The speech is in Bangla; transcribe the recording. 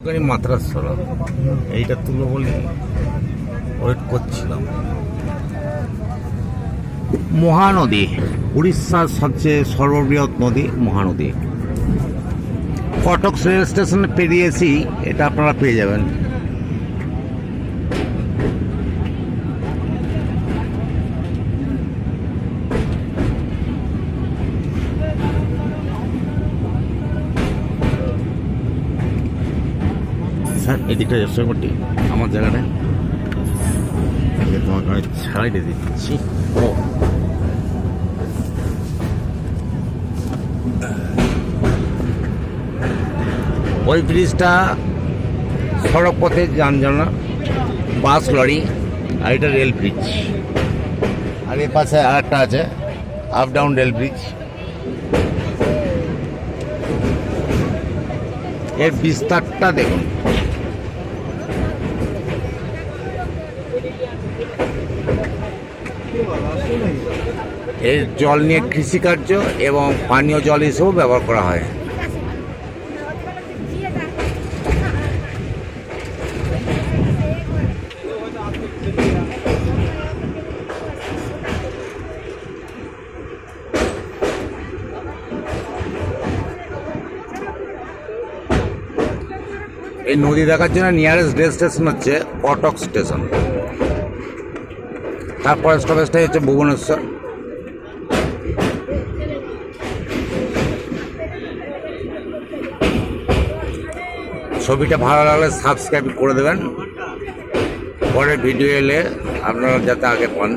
মাত্রাস সড়ক এইটা তুলো বলে ওয়েট করছিলাম। মহানদী, উড়িষ্যার সবচেয়ে সর্ববৃহৎ নদী মহানদী। কটক রেল স্টেশনে পেরিয়েছি, এটা আপনারা পেয়ে যাবেন। স্যার এদিকটা চেষ্টা করছি আমার জায়গাটা তোমাকে আমি ছাড়াই দিয়ে দিচ্ছি। ওই ব্রিজটা সড়ক পথে যানজনা, বাস লরি, আর এটা রেল ব্রিজ। আর এর পাশে আর একটা আছে আপ ডাউন রেল ব্রিজ। এর বিস্তারটা দেখুন। এর জল নিয়ে কৃষিকার্য এবং পানীয় জল হিসেবেও ব্যবহার করা হয়। এই নদী দেখার জন্য নিয়ারেস্ট রেল স্টেশন হচ্ছে কটক স্টেশন, তারপরে স্টপেজটাই হচ্ছে ভুবনেশ্বর। ছবিটা ভালো লাগলে সাবস্ক্রাইব করে দেবেন, পরের ভিডিও এলে আপনারা যাতে আগে পান।